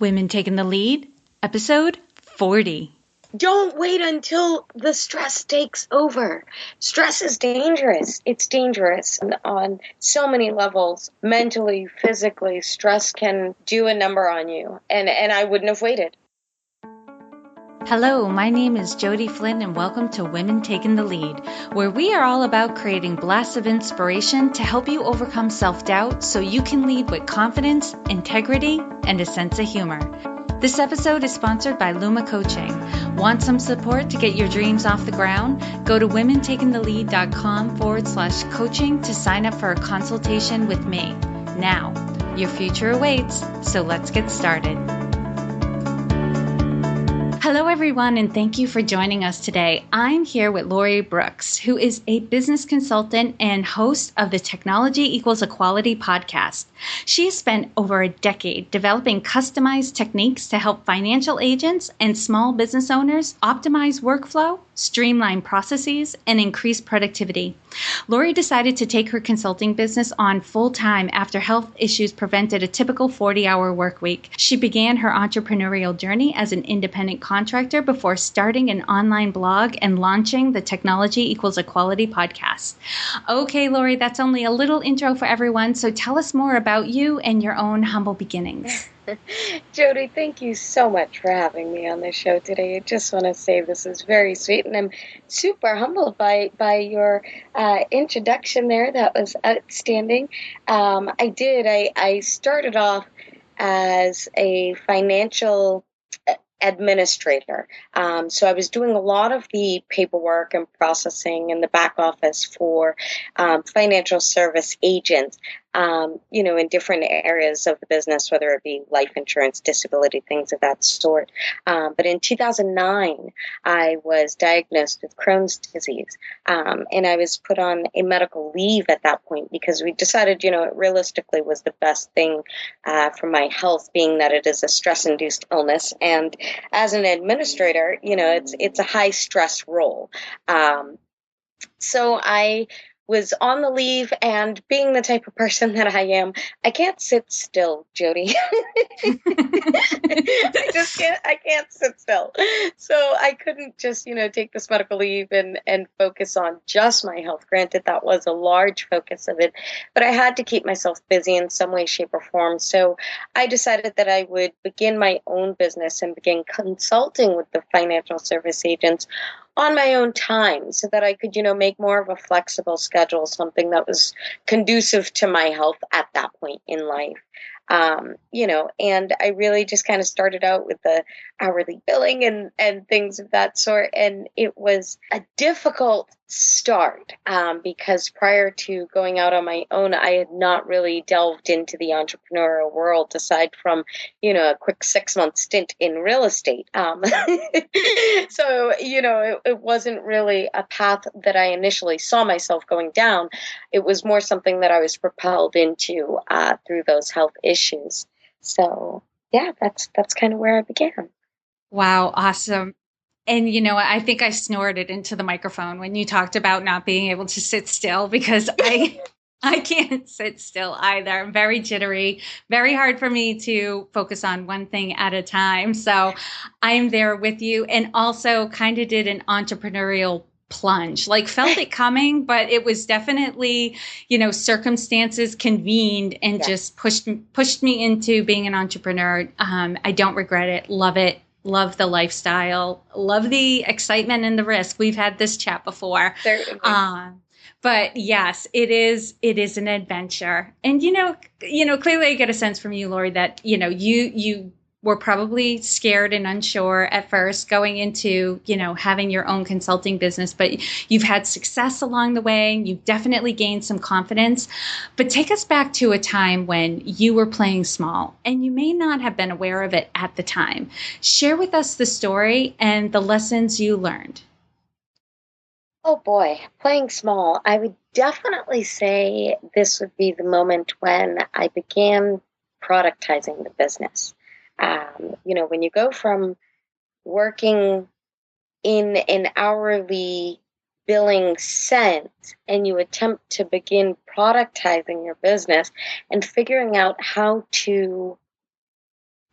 Women Taking the Lead, episode 40. Don't wait until the stress takes over. Stress is dangerous. It's dangerous on so many levels. Mentally, physically, stress can do a number on you. And I wouldn't have waited. Hello, my name is Jody Flynn and welcome to Women Taking the Lead, where we are all about creating blasts of inspiration to help you overcome self-doubt so you can lead with confidence, integrity, and a sense of humor. This episode is sponsored by Luma Coaching. Want some support to get your dreams off the ground? Go to womentakingthelead.com/coaching to sign up for a consultation with me. Now, your future awaits, so let's get started. Hello, everyone, and thank you for joining us today. I'm here with Lori Brooks, who is a business consultant and host of the Technology Equals Equality podcast. She has spent over a decade developing customized techniques to help financial agents and small business owners optimize workflow, streamline processes, and increase productivity. Lori decided to take her consulting business on full-time after health issues prevented a typical 40-hour work week. She began her entrepreneurial journey as an independent contractor before starting an online blog and launching the Technology Equals Equality podcast. Okay, Lori, that's only a little intro for everyone, so tell us more about you and your own humble beginnings. Jody, thank you so much for having me on the show today. I just want to say this is very sweet, and I'm super humbled by your introduction there. That was outstanding. I started off as a financial administrator. So I was doing a lot of the paperwork and processing in the back office for financial service agents, in different areas of the business, whether it be life insurance, disability, things of that sort. But in 2009, I was diagnosed with Crohn's disease, and I was put on a medical leave at that point because we decided, it realistically was the best thing for my health, being that it is a stress-induced illness. And as an administrator, it's a high-stress role. So I was on the leave, and being the type of person that I am, I can't sit still, Jody. I can't sit still. So I couldn't just, take this medical leave and focus on just my health. Granted, that was a large focus of it, but I had to keep myself busy in some way, shape, or form. So I decided that I would begin my own business and begin consulting with the financial service agents on my own time so that I could, make more of a flexible schedule, something that was conducive to my health at that point in life. And I really just kind of started out with the hourly billing and things of that sort. And it was a difficult start because prior to going out on my own, I had not really delved into the entrepreneurial world aside from, a quick 6-month stint in real estate. So, it wasn't really a path that I initially saw myself going down. It was more something that I was propelled into through those health issues. So, yeah, that's kind of where I began. Wow, awesome. And, I think I snorted into the microphone when you talked about not being able to sit still because I can't sit still either. I'm very jittery, very hard for me to focus on one thing at a time. So I'm there with you, and also kind of did an entrepreneurial plunge, felt it coming, but it was definitely, circumstances convened and just pushed me into being an entrepreneur. I don't regret it. Love it. Love the lifestyle, love the excitement and the risk. We've had this chat before. But yes, it is an adventure. And, clearly I get a sense from you, Lori, that, you were probably scared and unsure at first going into, having your own consulting business, but you've had success along the way. You've definitely gained some confidence. But take us back to a time when you were playing small and you may not have been aware of it at the time. Share with us the story and the lessons you learned. Oh boy, playing small. I would definitely say this would be the moment when I began productizing the business. When you go from working in an hourly billing sense and you attempt to begin productizing your business and figuring out how to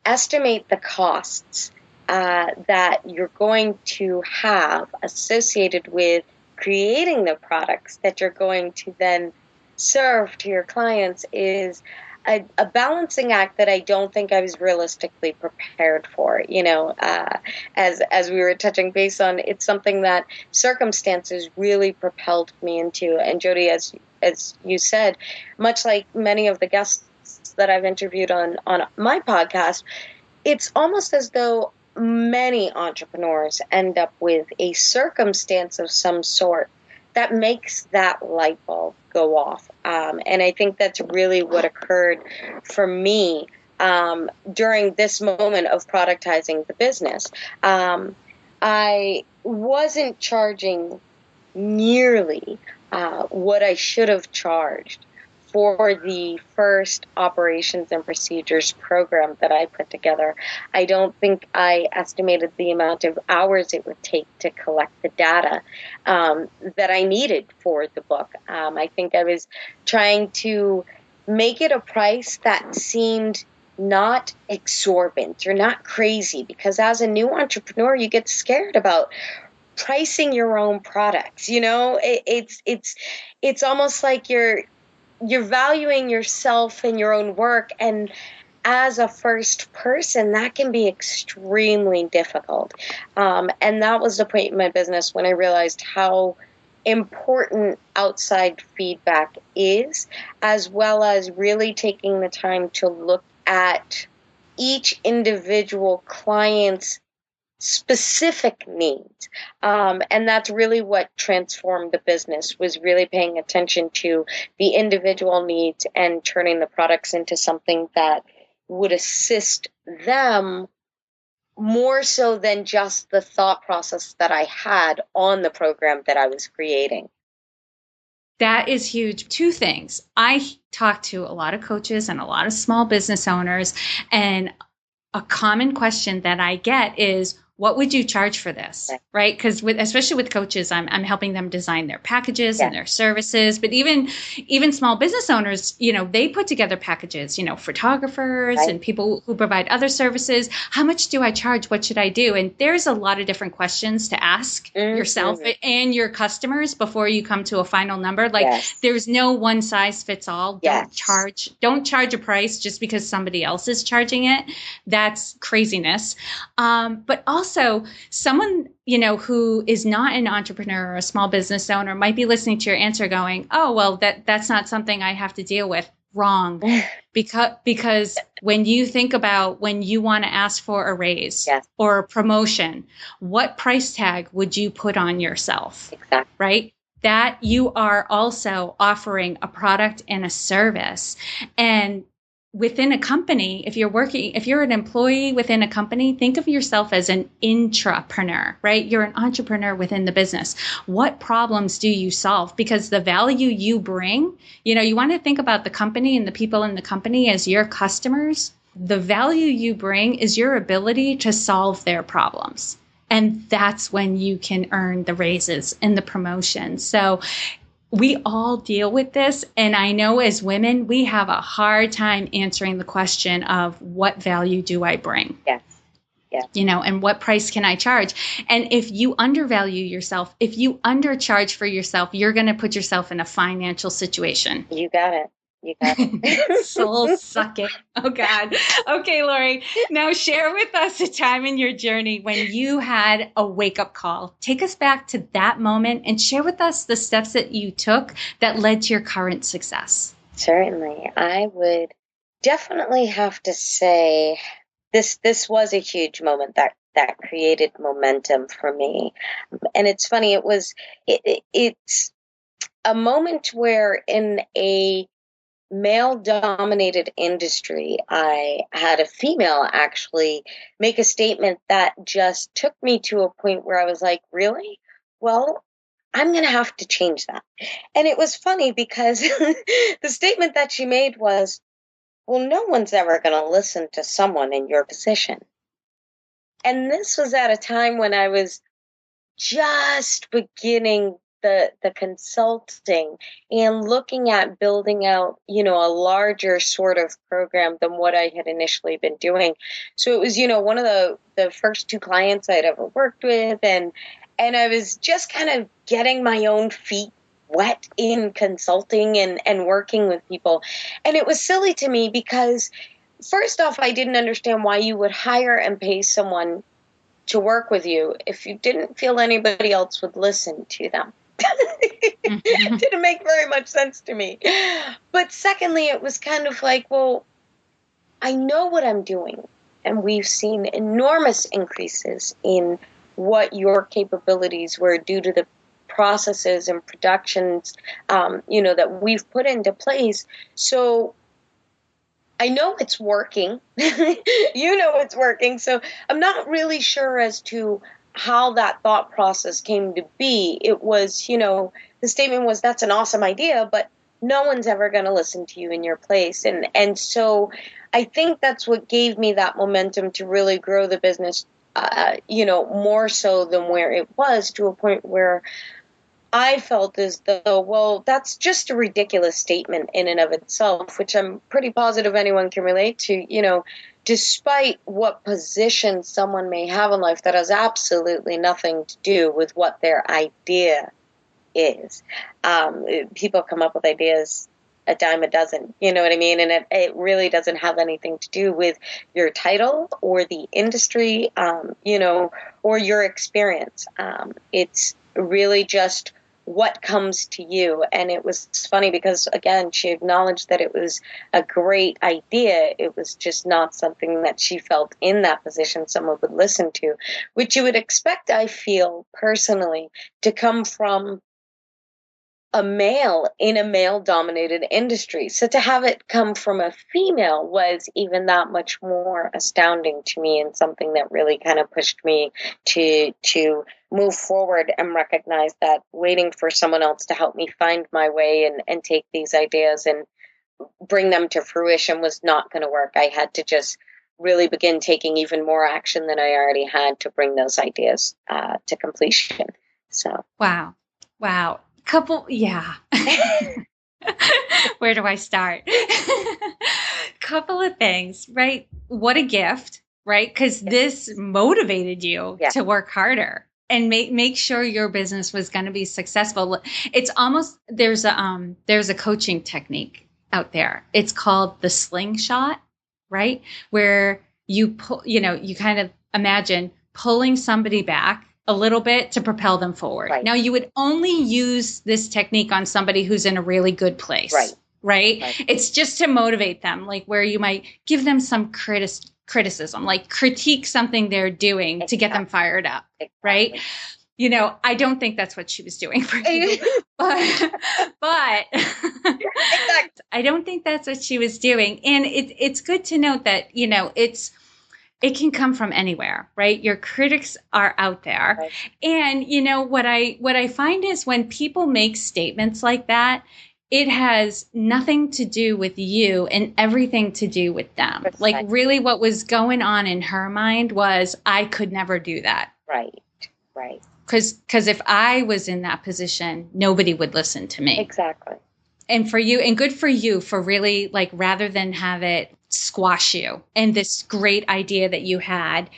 estimate the costs that you're going to have associated with creating the products that you're going to then serve to your clients is a balancing act that I don't think I was realistically prepared for. As we were touching base on, it's something that circumstances really propelled me into. And Jody, as you said, much like many of the guests that I've interviewed on my podcast, it's almost as though many entrepreneurs end up with a circumstance of some sort that makes that light bulb go off. And I think that's really what occurred for me during this moment of productizing the business. I wasn't charging nearly what I should have charged for the first operations and procedures program that I put together. I don't think I estimated the amount of hours it would take to collect the data that I needed for the book. I think I was trying to make it a price that seemed not exorbitant or not crazy, because as a new entrepreneur, you get scared about pricing your own products. It's almost like you're valuing yourself and your own work. And as a first person, that can be extremely difficult. And that was the point in my business when I realized how important outside feedback is, as well as really taking the time to look at each individual client's specific needs. And that's really what transformed the business, was really paying attention to the individual needs and turning the products into something that would assist them more so than just the thought process that I had on the program that I was creating. That is huge. Two things. I talk to a lot of coaches and a lot of small business owners, and a common question that I get is, what would you charge for this? Right? Because especially with coaches, I'm helping them design their packages and their services. But even small business owners, they put together packages, photographers and people who provide other services. How much do I charge? What should I do? And there's a lot of different questions to ask yourself and your customers before you come to a final number. There's no one size fits all. Don't charge a price just because somebody else is charging it. That's craziness. But also, someone, who is not an entrepreneur or a small business owner might be listening to your answer going, oh, well, that's not something I have to deal with. Wrong. Because when you think about when you want to ask for a raise or a promotion, what price tag would you put on yourself? Exactly. Right? That you are also offering a product and a service. And within a company, if you're an employee within a company, think of yourself as an intrapreneur, right? You're an entrepreneur within the business. What problems do you solve? Because the value you bring, you want to think about the company and the people in the company as your customers. The value you bring is your ability to solve their problems. And that's when you can earn the raises and the promotions. So we all deal with this. And I know as women, we have a hard time answering the question of what value do I bring? Yes. And what price can I charge? And if you undervalue yourself, if you undercharge for yourself, you're going to put yourself in a financial situation. You got it. Soul sucking. Oh God. Okay, Lori. Now share with us a time in your journey when you had a wake-up call. Take us back to that moment and share with us the steps that you took that led to your current success. Certainly. I would definitely have to say this was a huge moment that created momentum for me. And it's funny, it's a moment where in a male-dominated industry, I had a female actually make a statement that just took me to a point where I was like, really? Well, I'm going to have to change that. And it was funny because the statement that she made was, well, no one's ever going to listen to someone in your position. And this was at a time when I was just beginning the consulting and looking at building out, a larger sort of program than what I had initially been doing. So it was, one of the first two clients I'd ever worked with, and I was just kind of getting my own feet wet in consulting and working with people. And it was silly to me because first off, I didn't understand why you would hire and pay someone to work with you if you didn't feel anybody else would listen to them. Didn't make very much sense to me. But secondly, it was kind of like, well, I know what I'm doing. And we've seen enormous increases in what your capabilities were due to the processes and productions, that we've put into place. So I know it's working. It's working. So I'm not really sure as to how that thought process came to be. It was, the statement was, that's an awesome idea, but no one's ever going to listen to you in your place. And so I think that's what gave me that momentum to really grow the business, more so than where it was, to a point where I felt as though, well, that's just a ridiculous statement in and of itself, which I'm pretty positive anyone can relate to. Despite what position someone may have in life, that has absolutely nothing to do with what their idea is. People come up with ideas a dime a dozen, you know what I mean? And it really doesn't have anything to do with your title or the industry, or your experience. It's really just what comes to you. And it was funny because, again, she acknowledged that it was a great idea. It was just not something that she felt in that position someone would listen to, which you would expect, I feel personally, to come from a male in a male-dominated industry. So to have it come from a female was even that much more astounding to me, and something that really kind of pushed me to move forward and recognize that waiting for someone else to help me find my way and take these ideas and bring them to fruition was not going to work. I had to just really begin taking even more action than I already had to bring those ideas to completion. So. Wow. Yeah. Where do I start? Couple of things, right? What a gift, right? Because this motivated you to work harder and make sure your business was going to be successful. It's almost, there's a coaching technique out there. It's called the slingshot, right? Where you pull, you kind of imagine pulling somebody back a little bit to propel them forward. Right. Now, you would only use this technique on somebody who's in a really good place, right? It's just to motivate them, like where you might give them some criticism, like critique something they're doing to get them fired up, right? I don't think that's what she was doing for you, but I don't think that's what she was doing. And it's good to note that, it can come from anywhere, right? Your critics are out there. Right. And what I find is when people make statements like that, it has nothing to do with you and everything to do with them. That's like right. Really what was going on in her mind was, I could never do that. Right. Because if I was in that position, nobody would listen to me. Exactly. And for you, and good for you for really, like, rather than have it squash you and this great idea that you had,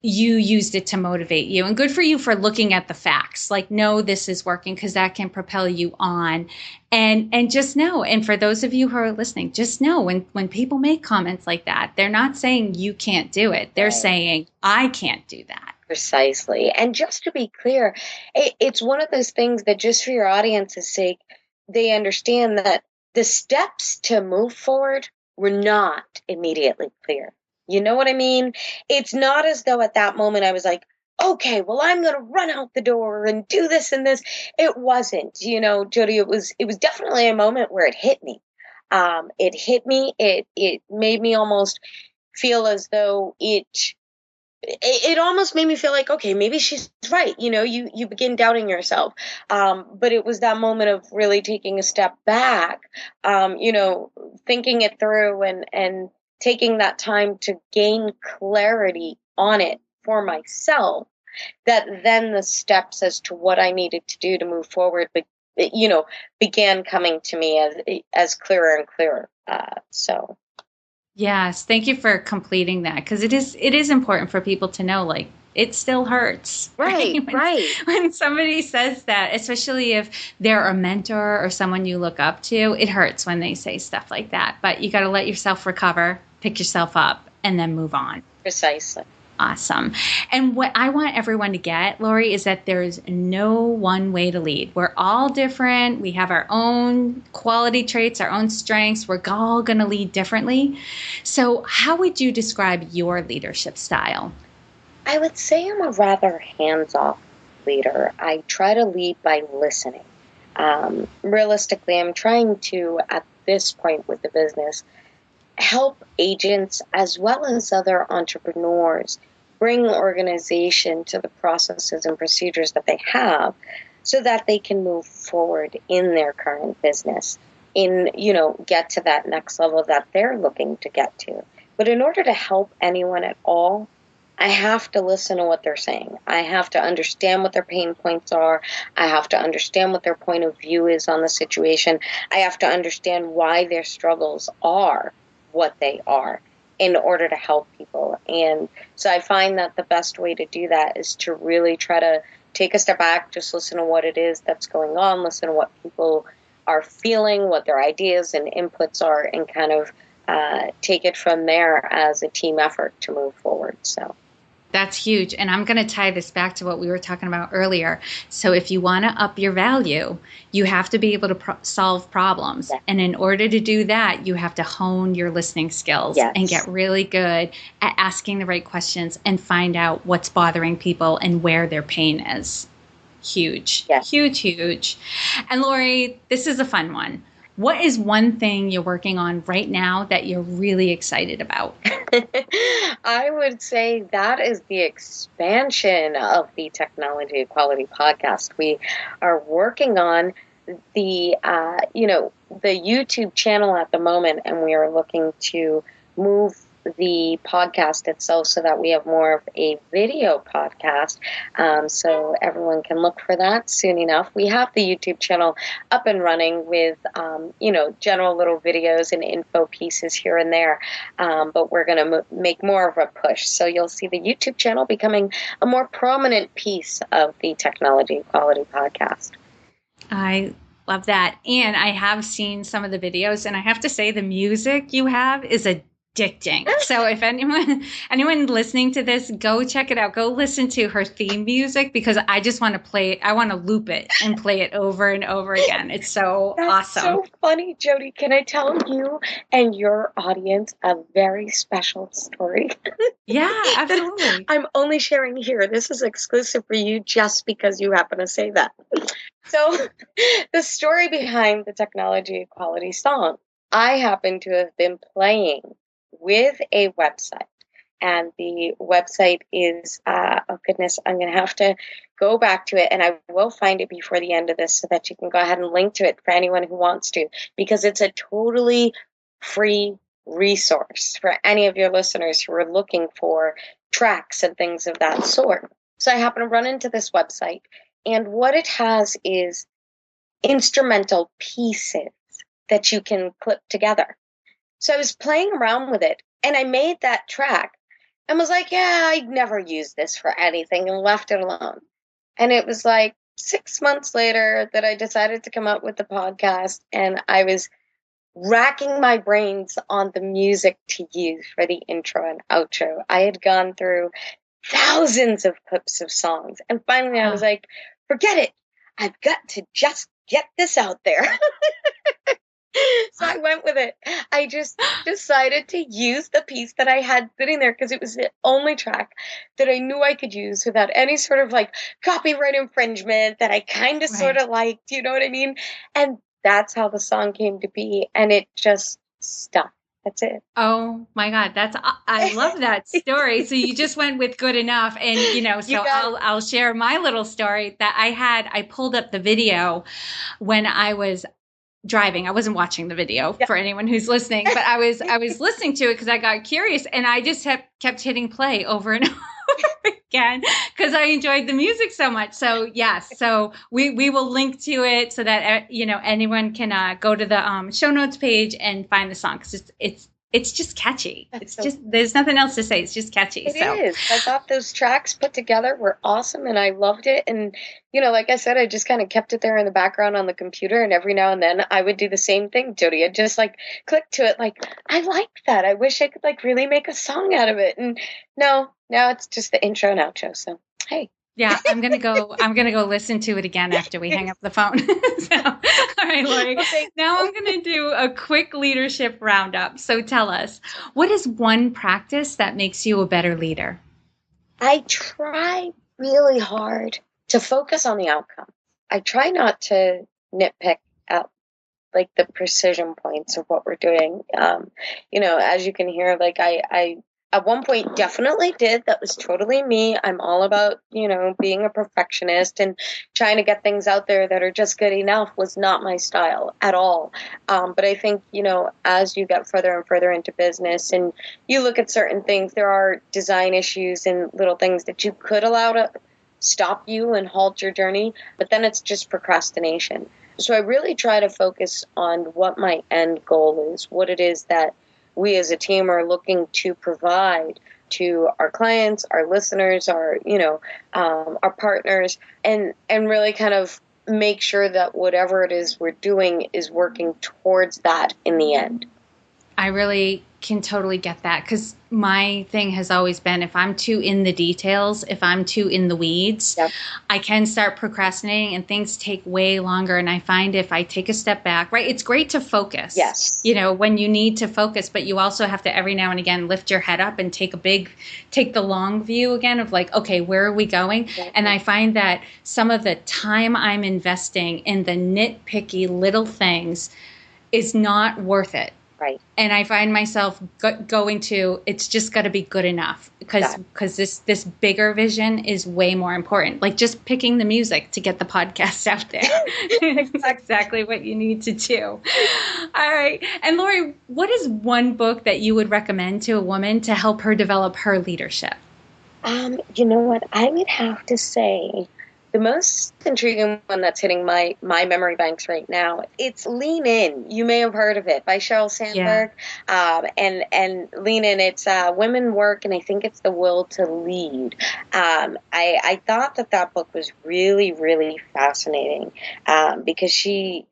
you used it to motivate you. And good for you for looking at the facts, like, no, this is working, because that can propel you on. And just know, and for those of you who are listening, just know when people make comments like that, they're not saying you can't do it. They're saying, I can't do that. Precisely. And just to be clear, it's one of those things that, just for your audience's sake, they understand that the steps to move forward were not immediately clear. You know what I mean? It's not as though at that moment I was like, okay, well, I'm going to run out the door and do this and this. It wasn't, Jody, it was definitely a moment where it hit me. It hit me. It made me almost feel as though it almost made me feel like, okay, maybe she's right. You begin doubting yourself. But it was that moment of really taking a step back, thinking it through and taking that time to gain clarity on it for myself. that then the steps as to what I needed to do to move forward, but began coming to me as clearer and clearer. So. Yes, thank you for completing that, because it is important for people to know, like, it still hurts. Right, right. When somebody says that, especially if they're a mentor or someone you look up to, it hurts when they say stuff like that. But you got to let yourself recover, pick yourself up, and then move on. Precisely. Awesome. And what I want everyone to get, Lori, is that there's no one way to lead. We're all different. We have our own quality traits, our own strengths. We're all going to lead differently. So how would you describe your leadership style? I would say I'm a rather hands-off leader. I try to lead by listening. Realistically, I'm trying to, at this point with the business, help agents as well as other entrepreneurs bring organization to the processes and procedures that they have so that they can move forward in their current business, get to that next level that they're looking to get to. But in order to help anyone at all, I have to listen to what they're saying. I have to understand what their pain points are. I have to understand what their point of view is on the situation. I have to understand why their struggles are what they are in order to help people. And so I find that the best way to do that is to really try to take a step back, just listen to what it is that's going on, listen to what people are feeling, what their ideas and inputs are, and kind of take it from there as a team effort to move forward. So. That's huge. And I'm going to tie this back to what we were talking about earlier. So if you want to up your value, you have to be able to solve problems. Yes. And in order to do that, you have to hone your listening skills. Yes. And get really good at asking the right questions and find out what's bothering people and where their pain is. Huge. Yes. Huge, huge. And Lori, this is a fun one. What is one thing you're working on right now that you're really excited about? I would say that is the expansion of the Technology Equality Podcast. We are working on the YouTube channel at the moment, and we are looking to move the podcast itself so that we have more of a video podcast. So everyone can look for that soon enough. We have the YouTube channel up and running with, general little videos and info pieces here and there. But we're going to make more of a push. So you'll see the YouTube channel becoming a more prominent piece of the Technology Equality Podcast. I love that. And I have seen some of the videos, and I have to say the music you have is addicting. So if anyone listening to this, go check it out. Go listen to her theme music, because I just want to play it. I want to loop it and play it over and over again. It's so That's awesome. So funny, Jody. Can I tell you and your audience a very special story? Yeah, absolutely. I'm only sharing here. This is exclusive for you just because you happen to say that. So the story behind the Technology Equality song, I happen to have been playing with a website, and the website is, I'm going to have to go back to it, and I will find it before the end of this so that you can go ahead and link to it for anyone who wants to, because it's a totally free resource for any of your listeners who are looking for tracks and things of that sort. So I happen to run into this website, and what it has is instrumental pieces that you can clip together. So I was playing around with it, and I made that track and was like, yeah, I'd never use this for anything, and left it alone. And it was like 6 months later that I decided to come up with the podcast, and I was racking my brains on the music to use for the intro and outro. I had gone through thousands of clips of songs, and finally I was like, forget it. I've got to just get this out there. So I went with it. I just decided to use the piece that I had sitting there because it was the only track that I knew I could use without any sort of like copyright infringement that I kind of sort of liked, you know what I mean? And that's how the song came to be, and it just stuck. That's it. Oh my God. I love that story. So you just went with good enough. And, so I'll share my little story that I pulled up the video when I was driving. I wasn't watching the video for anyone who's listening, but I was listening to it because I got curious, and I just kept hitting play over and over again because I enjoyed the music so much. So yes, so we will link to it so that anyone can go to the show notes page and find the song because it's just catchy. It's just there's nothing else to say. It's just catchy. It is. I thought those tracks put together were awesome, and I loved it. And like I said, I just kind of kept it there in the background on the computer, and every now and then I would do the same thing, Jody. I'd just like click to it, like I like that. I wish I could like really make a song out of it. And no, now it's just the intro and outro. So hey. Yeah, I'm gonna go listen to it again after we hang up the phone. So, all right, Lori. Okay. Now I'm gonna do a quick leadership roundup. So tell us, what is one practice that makes you a better leader? I try really hard to focus on the outcome. I try not to nitpick at like the precision points of what we're doing. As you can hear, like I at one point definitely did. That was totally me. I'm all about, being a perfectionist and trying to get things out there that are just good enough was not my style at all. But I think, as you get further and further into business and you look at certain things, there are design issues and little things that you could allow to stop you and halt your journey. But then it's just procrastination. So I really try to focus on what my end goal is, what it is that we as a team are looking to provide to our clients, our listeners, our partners, and really kind of make sure that whatever it is we're doing is working towards that in the end. I really can totally get that because my thing has always been if I'm too in the details, if I'm too in the weeds, yep. I can start procrastinating and things take way longer. And I find if I take a step back, right, it's great to focus. Yes. When you need to focus, but you also have to every now and again lift your head up and take the long view again of like, okay, where are we going? Mm-hmm. And I find that some of the time I'm investing in the nitpicky little things is not worth it. Right. And I find myself going to, it's just got to be good enough because this bigger vision is way more important. Like just picking the music to get the podcast out there. It's exactly what you need to do. All right. And Lori, what is one book that you would recommend to a woman to help her develop her leadership? You know what? I would have to say the most intriguing one that's hitting my memory banks right now, it's Lean In. You may have heard of it by Sheryl Sandberg. Yeah. And Lean In, it's women work, and I think it's the will to lead. I thought that book was really, really fascinating because she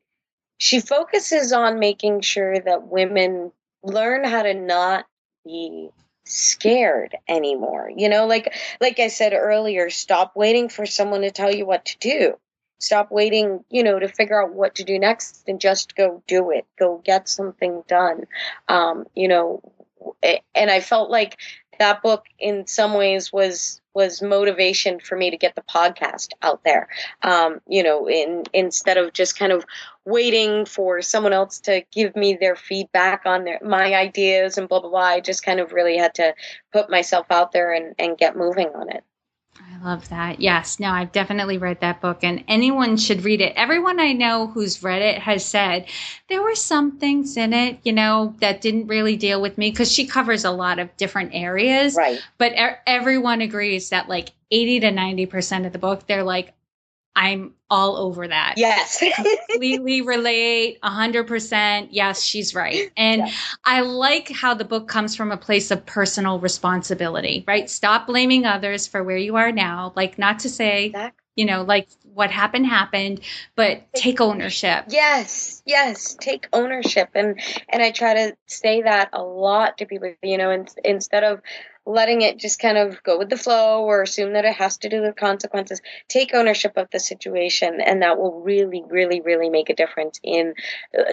focuses on making sure that women learn how to not be scared anymore. Like I said earlier, stop waiting for someone to tell you what to do. Stop waiting, to figure out what to do next and just go do it. Go get something done. And I felt like that book in some ways was motivation for me to get the podcast out there. Instead of just kind of waiting for someone else to give me their feedback on my ideas and blah, blah, blah. I just kind of really had to put myself out there and get moving on it. I love that. Yes. No, I've definitely read that book and anyone should read it. Everyone I know who's read it has said there were some things in it, that didn't really deal with me because she covers a lot of different areas. Right. But everyone agrees that like 80 to 90% of the book, they're like, I'm all over that. Yes. Completely relate, 100%. Yes, she's right. And yeah. I like how the book comes from a place of personal responsibility, right? Stop blaming others for where you are now. Like not to say, exactly. Like what happened, but take ownership. Yes. Take ownership. And I try to say that a lot to people, instead of letting it just kind of go with the flow or assume that it has to do with consequences. Take ownership of the situation, and that will really, really, really make a difference in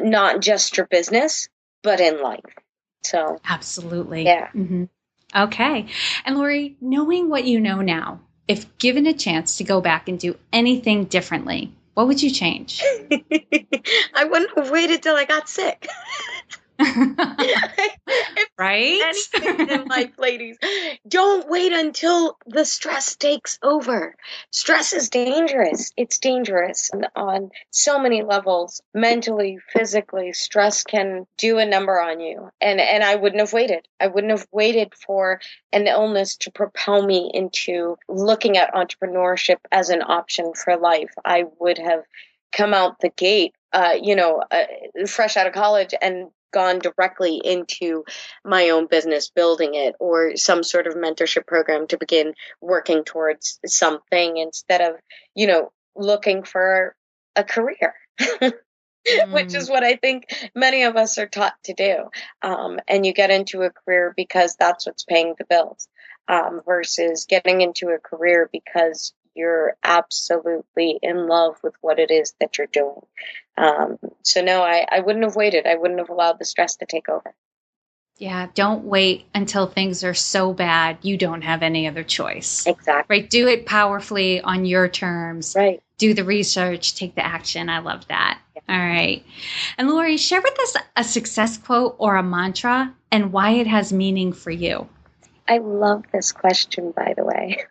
not just your business, but in life. So absolutely. Yeah. Mm-hmm. Okay. And Lori, knowing what you know now, if given a chance to go back and do anything differently, what would you change? I wouldn't have waited till I got sick. Right? Anything in life, ladies, don't wait until the stress takes over. Stress is dangerous. It's dangerous on so many levels. Mentally, physically, stress can do a number on you. And I wouldn't have waited. I wouldn't have waited for an illness to propel me into looking at entrepreneurship as an option for life. I would have come out the gate, fresh out of college and gone directly into my own business, building it, or some sort of mentorship program to begin working towards something instead of, looking for a career, which is what I think many of us are taught to do. And you get into a career because that's what's paying the bills, versus getting into a career because you're absolutely in love with what it is that you're doing. So no, I wouldn't have waited. I wouldn't have allowed the stress to take over. Yeah, don't wait until things are so bad you don't have any other choice. Exactly. Right? Do it powerfully on your terms. Right. Do the research, take the action. I love that. Yeah. All right. And Lori, share with us a success quote or a mantra and why it has meaning for you. I love this question, by the way.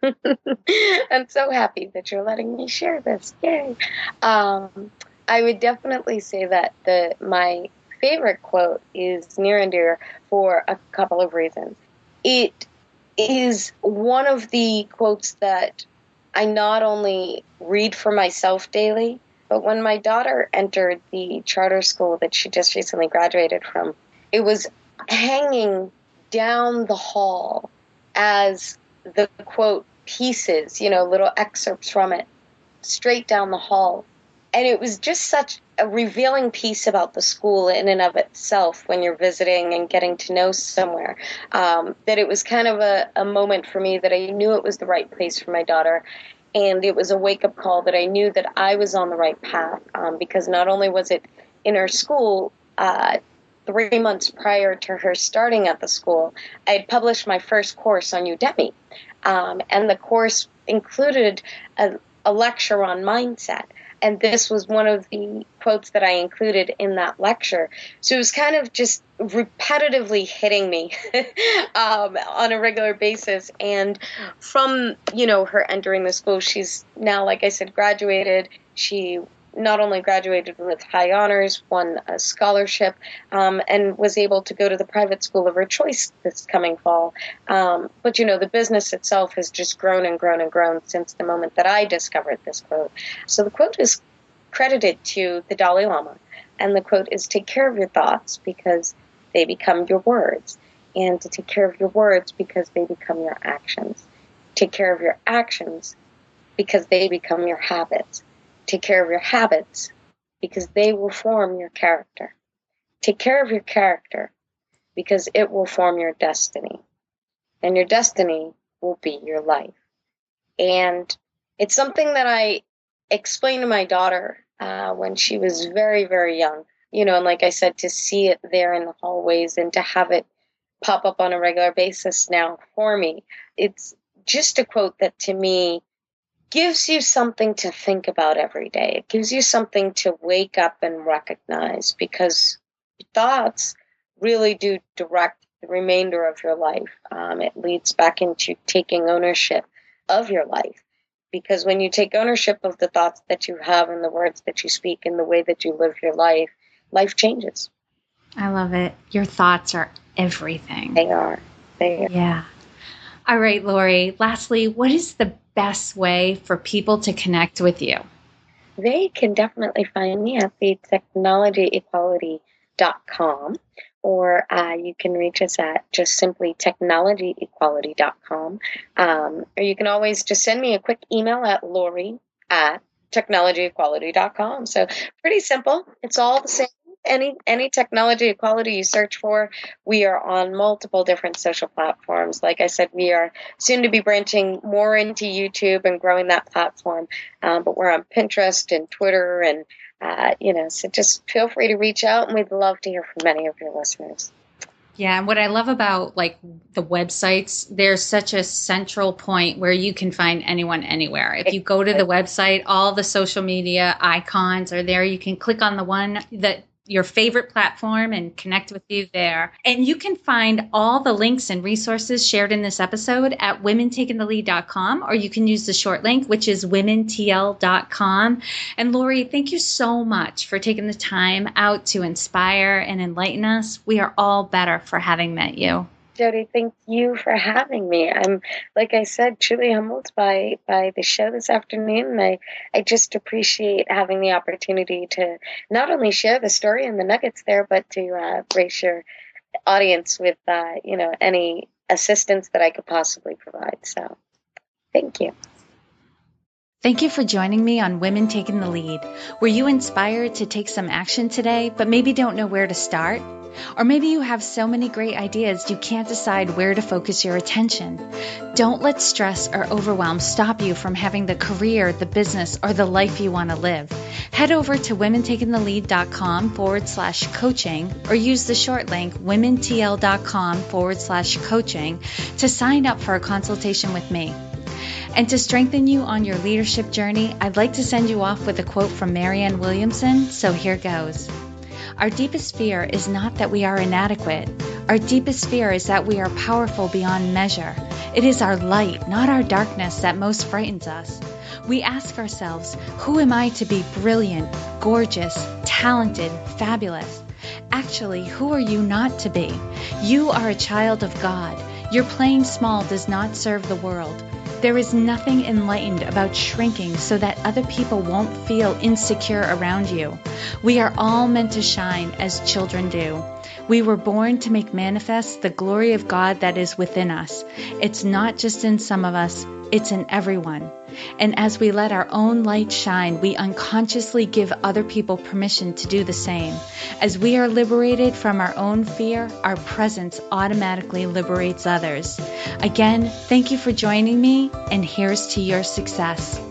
I'm so happy that you're letting me share this. Yay. I would definitely say that my favorite quote is near and dear for a couple of reasons. It is one of the quotes that I not only read for myself daily, but when my daughter entered the charter school that she just recently graduated from, it was hanging down the hall as the quote pieces, little excerpts from it, straight down the hall. And it was just such a revealing piece about the school in and of itself when you're visiting and getting to know somewhere, that it was kind of a moment for me that I knew it was the right place for my daughter. And it was a wake-up call that I knew that I was on the right path, because not only was it in her school, 3 months prior to her starting at the school, I had published my first course on Udemy. And the course included a lecture on mindset. And this was one of the quotes that I included in that lecture. So it was kind of just repetitively hitting me on a regular basis. And from, her entering the school, she's now, like I said, graduated. She not only graduated with high honors, won a scholarship, and was able to go to the private school of her choice this coming fall. But, the business itself has just grown and grown and grown since the moment that I discovered this quote. So the quote is credited to the Dalai Lama. And the quote is, take care of your thoughts because they become your words. And to take care of your words because they become your actions. Take care of your actions because they become your habits. Take care of your habits because they will form your character. Take care of your character because it will form your destiny. And your destiny will be your life. And it's something that I explained to my daughter when she was very, very young. And like I said, to see it there in the hallways and to have it pop up on a regular basis now for me, it's just a quote that to me gives you something to think about every day. It gives you something to wake up and recognize, because thoughts really do direct the remainder of your life. It leads back into taking ownership of your life, because when you take ownership of the thoughts that you have and the words that you speak and the way that you live your life, life changes. I love it. Your thoughts are everything. They are. Yeah. All right, Lori. Lastly, what is the best way for people to connect with you? They can definitely find me at the technologyequality.com, or you can reach us at just simply technologyequality.com. Or you can always just send me a quick email at lori@technologyequality.com. So pretty simple. It's all the same. Any technology equality you search for, we are on multiple different social platforms. Like I said, we are soon to be branching more into YouTube and growing that platform. But we're on Pinterest and Twitter, and so just feel free to reach out, and we'd love to hear from many of your listeners. Yeah, and what I love about the websites, there's such a central point where you can find anyone anywhere. If you go to the website, all the social media icons are there. You can click on the one that your favorite platform and connect with you there. And you can find all the links and resources shared in this episode at womentakingthelead.com, or you can use the short link, which is womentl.com. And Lori, thank you so much for taking the time out to inspire and enlighten us. We are all better for having met you. Jody, thank you for having me. I'm, like I said, truly humbled by the show this afternoon. And I just appreciate having the opportunity to not only share the story and the nuggets there, but to grace your audience with, any assistance that I could possibly provide. So thank you. Thank you for joining me on Women Taking the Lead. Were you inspired to take some action today, but maybe don't know where to start? Or maybe you have so many great ideas you can't decide where to focus your attention. Don't let stress or overwhelm stop you from having the career, the business, or the life you want to live. Head over to womentakingthelead.com/coaching or use the short link womentl.com/coaching to sign up for a consultation with me. And to strengthen you on your leadership journey, I'd like to send you off with a quote from Marianne Williamson, so here goes. Our deepest fear is not that we are inadequate. Our deepest fear is that we are powerful beyond measure. It is our light, not our darkness, that most frightens us. We ask ourselves, who am I to be brilliant, gorgeous, talented, fabulous? Actually, who are you not to be? You are a child of God. Your playing small does not serve the world. There is nothing enlightened about shrinking so that other people won't feel insecure around you. We are all meant to shine as children do. We were born to make manifest the glory of God that is within us. It's not just in some of us, it's in everyone. And as we let our own light shine, we unconsciously give other people permission to do the same. As we are liberated from our own fear, our presence automatically liberates others. Again, thank you for joining me, and here's to your success.